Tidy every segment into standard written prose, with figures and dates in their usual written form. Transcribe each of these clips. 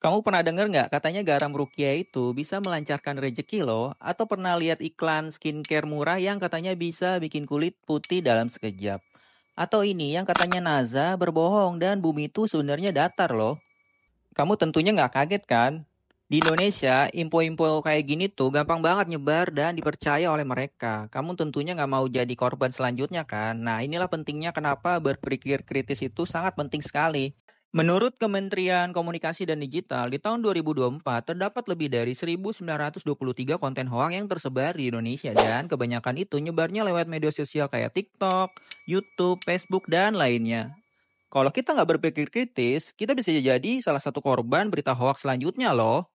Kamu pernah denger nggak katanya garam Rukia itu bisa melancarkan rezeki loh? Atau pernah lihat iklan skincare murah yang katanya bisa bikin kulit putih dalam sekejap? Atau ini yang katanya NASA berbohong dan bumi itu sebenarnya datar loh? Kamu tentunya nggak kaget kan? Di Indonesia, info-info kayak gini tuh gampang banget nyebar dan dipercaya oleh mereka. Kamu tentunya nggak mau jadi korban selanjutnya kan? Nah, inilah pentingnya kenapa berpikir kritis itu sangat penting sekali. Menurut Kementerian Komunikasi dan Digital, di tahun 2024 terdapat lebih dari 1.923 konten hoax yang tersebar di Indonesia dan kebanyakan itu nyebarnya lewat media sosial kayak TikTok, YouTube, Facebook, dan lainnya. Kalau kita nggak berpikir kritis, kita bisa jadi salah satu korban berita hoax selanjutnya loh.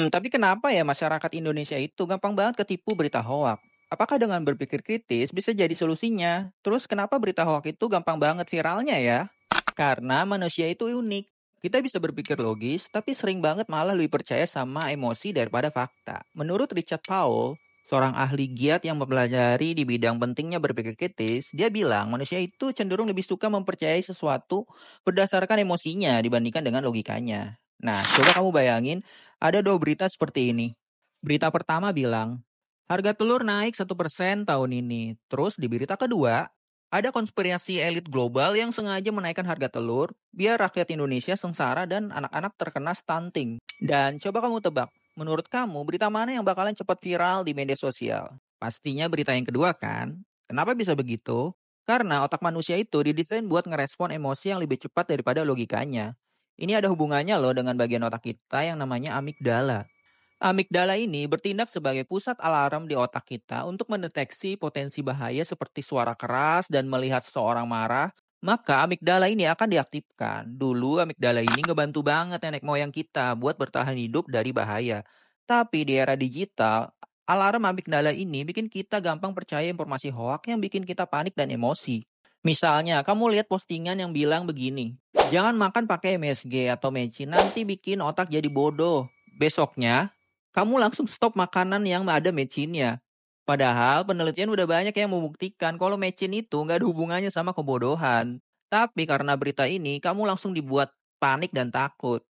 Tapi kenapa ya masyarakat Indonesia itu gampang banget ketipu berita hoax? Apakah dengan berpikir kritis bisa jadi solusinya? Terus kenapa berita hoax itu gampang banget viralnya ya? Karena manusia itu unik. Kita bisa berpikir logis, tapi sering banget malah lebih percaya sama emosi daripada fakta. Menurut Richard Powell, seorang ahli giat yang mempelajari di bidang pentingnya berpikir kritis, dia bilang manusia itu cenderung lebih suka mempercayai sesuatu berdasarkan emosinya dibandingkan dengan logikanya. Nah, coba kamu bayangin, ada dua berita seperti ini. Berita pertama bilang, harga telur naik 1% tahun ini. Terus di berita kedua, ada konspirasi elit global yang sengaja menaikkan harga telur biar rakyat Indonesia sengsara dan anak-anak terkena stunting. Dan coba kamu tebak, menurut kamu berita mana yang bakalan cepat viral di media sosial? Pastinya berita yang kedua kan? Kenapa bisa begitu? Karena otak manusia itu didesain buat ngerespon emosi yang lebih cepat daripada logikanya. Ini ada hubungannya loh dengan bagian otak kita yang namanya amigdala. Amigdala ini bertindak sebagai pusat alarm di otak kita untuk mendeteksi potensi bahaya seperti suara keras dan melihat seseorang marah, maka amigdala ini akan diaktifkan. Dulu amigdala ini ngebantu banget nenek moyang kita buat bertahan hidup dari bahaya. Tapi di era digital, alarm amigdala ini bikin kita gampang percaya informasi hoak yang bikin kita panik dan emosi. Misalnya, kamu lihat postingan yang bilang begini, jangan makan pakai MSG atau mecin, nanti bikin otak jadi bodoh. Besoknya, kamu langsung stop makanan yang ada mecinnya. Padahal penelitian udah banyak yang membuktikan kalau mecin itu nggak ada hubungannya sama kebodohan. Tapi karena berita ini, kamu langsung dibuat panik dan takut.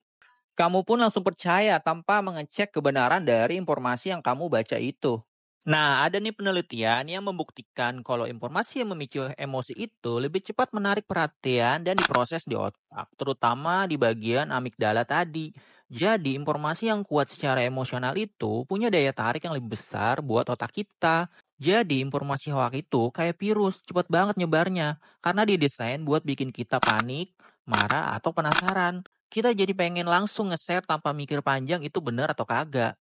Kamu pun langsung percaya tanpa mengecek kebenaran dari informasi yang kamu baca itu. Nah, ada nih penelitian yang membuktikan kalau informasi yang memicu emosi itu lebih cepat menarik perhatian dan diproses di otak, terutama di bagian amigdala tadi. Jadi, informasi yang kuat secara emosional itu punya daya tarik yang lebih besar buat otak kita. Jadi, informasi hoax itu kayak virus, cepat banget nyebarnya, karena didesain buat bikin kita panik, marah, atau penasaran. Kita jadi pengen langsung nge-share tanpa mikir panjang itu benar atau kagak.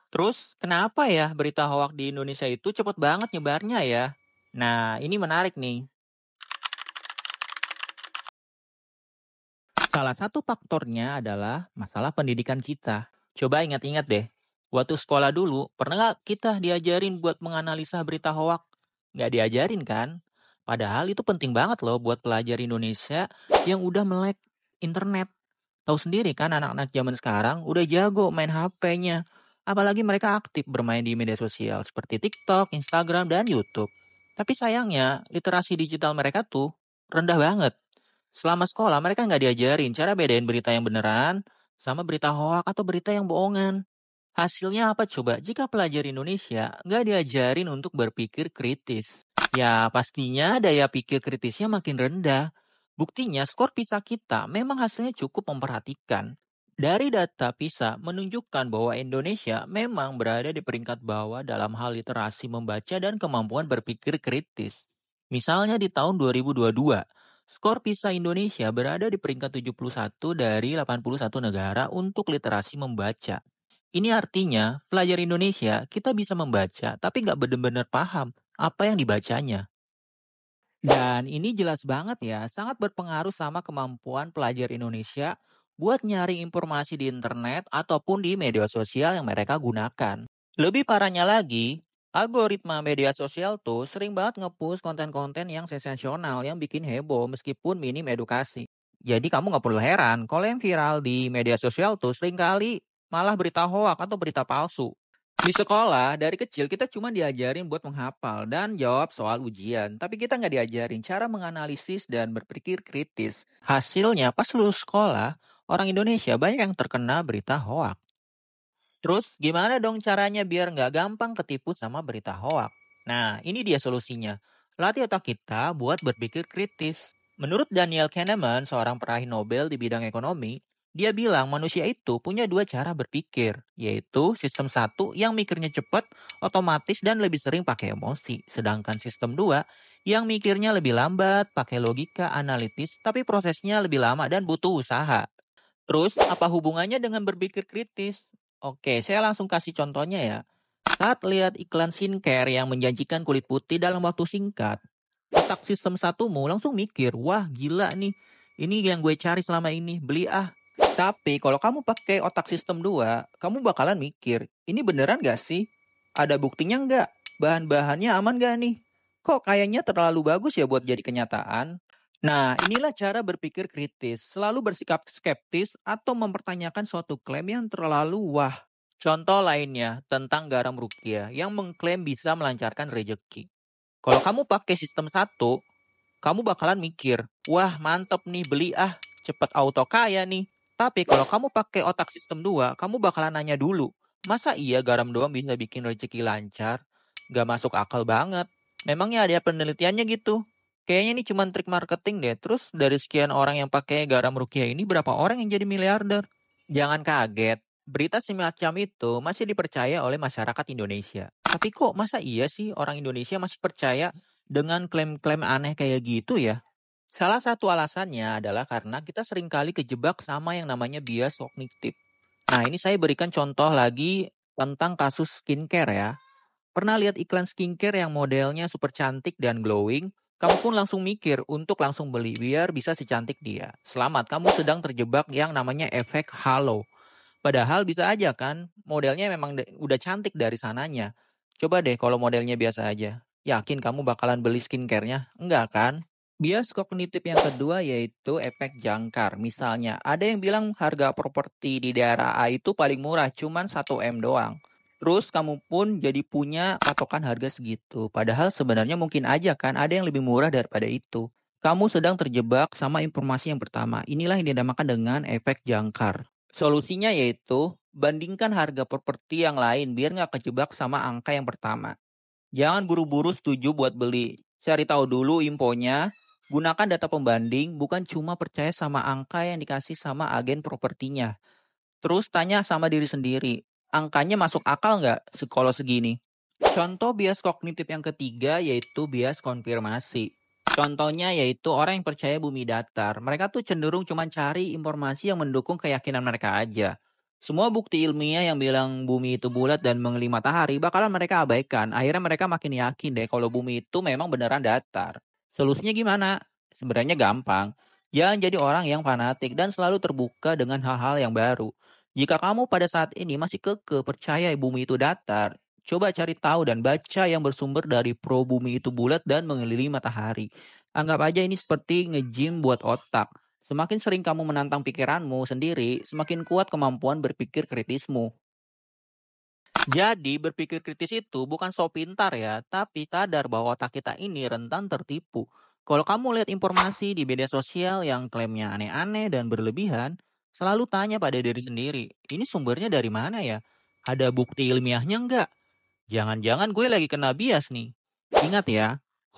Terus, kenapa ya berita hoak di Indonesia itu cepet banget nyebarnya ya? Nah, ini menarik nih. Salah satu faktornya adalah masalah pendidikan kita. Coba ingat-ingat deh, waktu sekolah dulu, pernah nggak kita diajarin buat menganalisa berita hoak? Nggak diajarin kan? Padahal itu penting banget loh buat pelajar Indonesia yang udah melek internet. Tahu sendiri kan anak-anak zaman sekarang udah jago main HP-nya. Apalagi mereka aktif bermain di media sosial seperti TikTok, Instagram, dan YouTube. Tapi sayangnya, literasi digital mereka tuh rendah banget. Selama sekolah mereka nggak diajarin cara bedain berita yang beneran sama berita hoak atau berita yang bohongan. Hasilnya apa coba? Jika pelajar Indonesia nggak diajarin untuk berpikir kritis, ya pastinya daya pikir kritisnya makin rendah. Buktinya skor PISA kita memang hasilnya cukup memperhatikan. Dari data PISA menunjukkan bahwa Indonesia memang berada di peringkat bawah dalam hal literasi membaca dan kemampuan berpikir kritis. Misalnya di tahun 2022, skor PISA Indonesia berada di peringkat 71 dari 81 negara untuk literasi membaca. Ini artinya, pelajar Indonesia kita bisa membaca tapi nggak benar-benar paham apa yang dibacanya. Dan ini jelas banget ya, sangat berpengaruh sama kemampuan pelajar Indonesia buat nyari informasi di internet ataupun di media sosial yang mereka gunakan. Lebih parahnya lagi, algoritma media sosial tuh sering banget nge-push konten-konten yang sensasional yang bikin heboh meskipun minim edukasi. Jadi kamu nggak perlu heran kalau yang viral di media sosial tuh seringkali malah berita hoak atau berita palsu. Di sekolah, dari kecil kita cuma diajarin buat menghafal dan jawab soal ujian. Tapi kita nggak diajarin cara menganalisis dan berpikir kritis. Hasilnya, pas lulus sekolah, orang Indonesia banyak yang terkena berita hoak. Terus gimana dong caranya biar nggak gampang ketipu sama berita hoak? Nah, ini dia solusinya. Latih otak kita buat berpikir kritis. Menurut Daniel Kahneman, seorang peraih Nobel di bidang ekonomi, dia bilang manusia itu punya dua cara berpikir, yaitu sistem satu yang mikirnya cepat, otomatis, dan lebih sering pakai emosi. Sedangkan sistem dua yang mikirnya lebih lambat, pakai logika analitis, tapi prosesnya lebih lama dan butuh usaha. Terus, apa hubungannya dengan berpikir kritis? Oke, saya langsung kasih contohnya ya. Saat lihat iklan skincare yang menjanjikan kulit putih dalam waktu singkat, otak sistem satumu langsung mikir, wah gila nih, ini yang gue cari selama ini, beli ah. Tapi kalau kamu pakai otak sistem 2, kamu bakalan mikir, ini beneran gak sih? Ada buktinya nggak? Bahan-bahannya aman gak nih? Kok kayaknya terlalu bagus ya buat jadi kenyataan? Nah, inilah cara berpikir kritis, selalu bersikap skeptis atau mempertanyakan suatu klaim yang terlalu wah. Contoh lainnya tentang garam Rukia yang mengklaim bisa melancarkan rejeki. Kalau kamu pakai sistem satu, kamu bakalan mikir, wah mantep nih beli ah, cepet auto kaya nih. Tapi kalau kamu pakai otak sistem 2, kamu bakalan nanya dulu, masa iya garam doang bisa bikin rezeki lancar? Gak masuk akal banget. Memangnya ada penelitiannya gitu? Kayaknya ini cuma trik marketing deh. Terus dari sekian orang yang pakai garam Rukia ini, berapa orang yang jadi miliarder? Jangan kaget, berita semacam itu masih dipercaya oleh masyarakat Indonesia. Tapi kok masa iya sih orang Indonesia masih percaya dengan klaim-klaim aneh kayak gitu ya? Salah satu alasannya adalah karena kita seringkali kejebak sama yang namanya bias kognitif. Nah, ini saya berikan contoh lagi tentang kasus skincare ya. Pernah lihat iklan skincare yang modelnya super cantik dan glowing? Kamu pun langsung mikir untuk langsung beli biar bisa secantik dia. Selamat, kamu sedang terjebak yang namanya efek halo. Padahal bisa aja kan, modelnya memang udah cantik dari sananya. Coba deh kalau modelnya biasa aja. Yakin kamu bakalan beli skincare-nya? Enggak kan? Bias kognitif yang kedua yaitu efek jangkar. Misalnya, ada yang bilang harga properti di daerah A itu paling murah, cuman 1 M doang. Terus kamu pun jadi punya patokan harga segitu. Padahal sebenarnya mungkin aja kan ada yang lebih murah daripada itu. Kamu sedang terjebak sama informasi yang pertama. Inilah yang dinamakan dengan efek jangkar. Solusinya yaitu bandingkan harga properti yang lain biar nggak kejebak sama angka yang pertama. Jangan buru-buru setuju buat beli. Cari tahu dulu infonya. Gunakan data pembanding, bukan cuma percaya sama angka yang dikasih sama agen propertinya. Terus tanya sama diri sendiri, angkanya masuk akal nggak kalau segini? Contoh bias kognitif yang ketiga yaitu bias konfirmasi. Contohnya yaitu orang yang percaya bumi datar. Mereka tuh cenderung cuma cari informasi yang mendukung keyakinan mereka aja. Semua bukti ilmiah yang bilang bumi itu bulat dan mengelilingi matahari bakalan mereka abaikan. Akhirnya mereka makin yakin deh kalau bumi itu memang beneran datar. Solusinya gimana? Sebenarnya gampang. Jangan jadi orang yang fanatik dan selalu terbuka dengan hal-hal yang baru. Jika kamu pada saat ini masih kekeh percaya bumi itu datar, coba cari tahu dan baca yang bersumber dari pro bumi itu bulat dan mengelilingi matahari. Anggap aja ini seperti nge-gym buat otak. Semakin sering kamu menantang pikiranmu sendiri, semakin kuat kemampuan berpikir kritismu. Jadi berpikir kritis itu bukan so pintar ya, tapi sadar bahwa otak kita ini rentan tertipu. Kalau kamu lihat informasi di media sosial yang klaimnya aneh-aneh dan berlebihan, selalu tanya pada diri sendiri, ini sumbernya dari mana ya? Ada bukti ilmiahnya nggak? Jangan-jangan gue lagi kena bias nih. Ingat ya,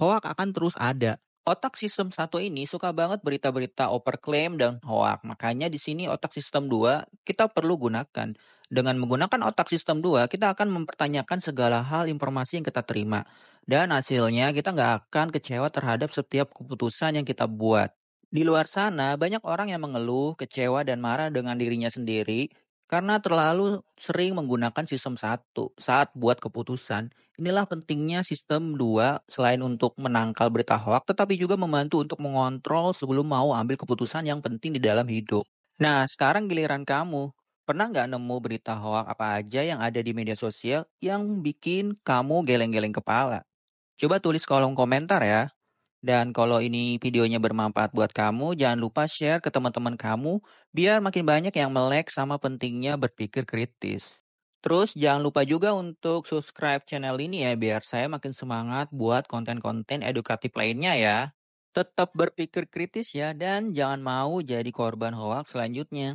hoak akan terus ada. Otak sistem satu ini suka banget berita-berita overclaim dan hoak. Makanya di sini otak sistem 2 kita perlu gunakan. Dengan menggunakan otak sistem 2 kita akan mempertanyakan segala hal informasi yang kita terima. Dan hasilnya kita nggak akan kecewa terhadap setiap keputusan yang kita buat. Di luar sana, banyak orang yang mengeluh, kecewa, dan marah dengan dirinya sendiri karena terlalu sering menggunakan sistem satu saat buat keputusan. Inilah pentingnya sistem 2 selain untuk menangkal berita hoak, tetapi juga membantu untuk mengontrol sebelum mau ambil keputusan yang penting di dalam hidup. Nah, sekarang giliran kamu. Pernah nggak nemu berita hoak apa aja yang ada di media sosial yang bikin kamu geleng-geleng kepala? Coba tulis kolom komentar ya. Dan kalau ini videonya bermanfaat buat kamu, jangan lupa share ke teman-teman kamu biar makin banyak yang melek sama pentingnya berpikir kritis. Terus jangan lupa juga untuk subscribe channel ini ya biar saya makin semangat buat konten-konten edukatif lainnya ya. Tetap berpikir kritis ya dan jangan mau jadi korban hoaks selanjutnya.